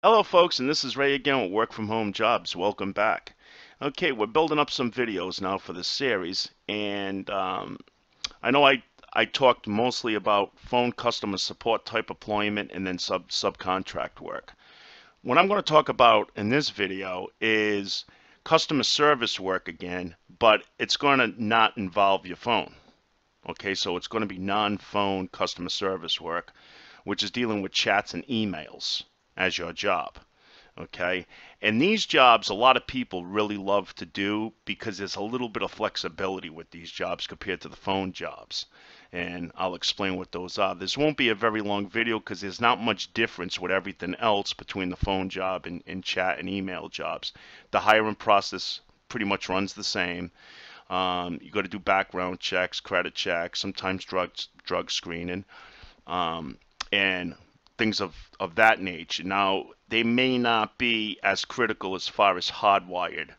Hello folks, and this is Ray again with Work From Home Jobs. Welcome back. Okay, we're building up some videos now for this series, and I know I talked mostly about phone customer support type employment and then subcontract work. What I'm going to talk about in this video is customer service work again, but it's going to not involve your phone. Okay, so it's going to be non-phone customer service work, which is dealing with chats and emails as your job. Okay, and these jobs a lot of people really love to do because there's a little bit of flexibility with these jobs compared to the phone jobs, and I'll explain what those are. This won't be a very long video because there's not much difference with everything else between the phone job and chat and email jobs. The hiring process pretty much runs the same. You got to do background checks, credit checks, sometimes drug screening, and things of that nature. Now, they may not be as critical as far as hardwired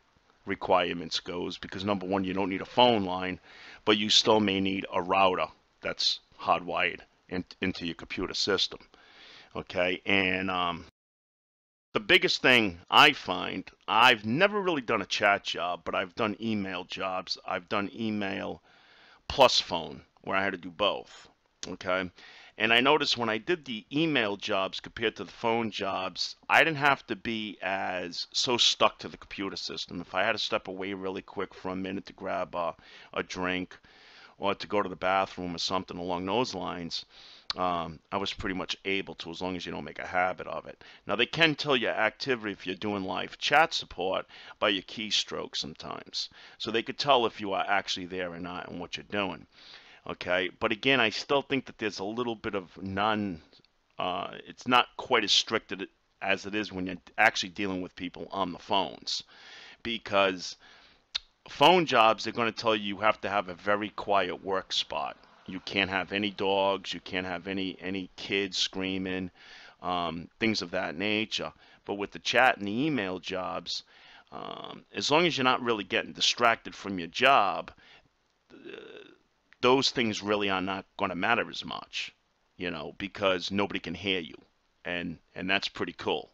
requirements goes because number one, you don't need a phone line, but you still may need a router that's hardwired into your computer system. Okay, and the biggest thing I find, I've never really done a chat job, but I've done email jobs. I've done email plus phone where I had to do both. Okay, and I noticed when I did the email jobs compared to the phone jobs, I didn't have to be as so stuck to the computer system. If I had to step away really quick for a minute to grab a drink or to go to the bathroom or something along those lines, I was pretty much able to, as long as you don't make a habit of it. Now, they can tell your activity if you're doing live chat support by your keystrokes sometimes. So they could tell if you are actually there or not and what you're doing. Okay, but again, I still think that there's a little bit of it's not quite as strict as it is when you're actually dealing with people on the phones. Because phone jobs, they're going to tell you have to have a very quiet work spot. You can't have any dogs, you can't have any kids screaming, things of that nature. But with the chat and the email jobs, as long as you're not really getting distracted from your job, those things really are not going to matter as much, because nobody can hear you, and that's pretty cool.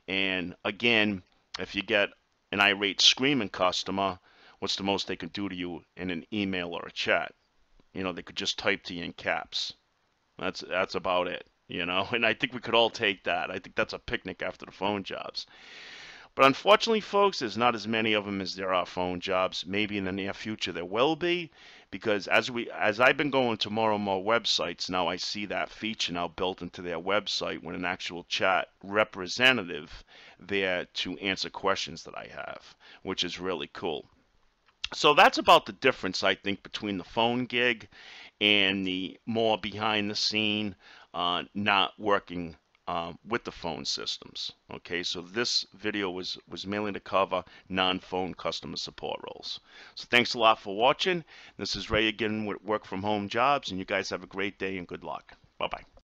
And again, if you get an irate screaming customer, what's the most they can do to you in an email or a chat? They could just type to you in caps. That's about it, and I think we could all take that. I think that's a picnic after the phone jobs. But unfortunately, folks, there's not as many of them as there are phone jobs. Maybe in the near future there will be, because as I've been going to more and more websites now, I see that feature now built into their website with an actual chat representative there to answer questions that I have, which is really cool. So that's about the difference, I think, between the phone gig and the more behind the scene, not working with the phone systems. Okay, so this video was mainly to cover non-phone customer support roles. So thanks a lot for watching. This is Ray again with Work From Home Jobs, and you guys have a great day and good luck. Bye-bye.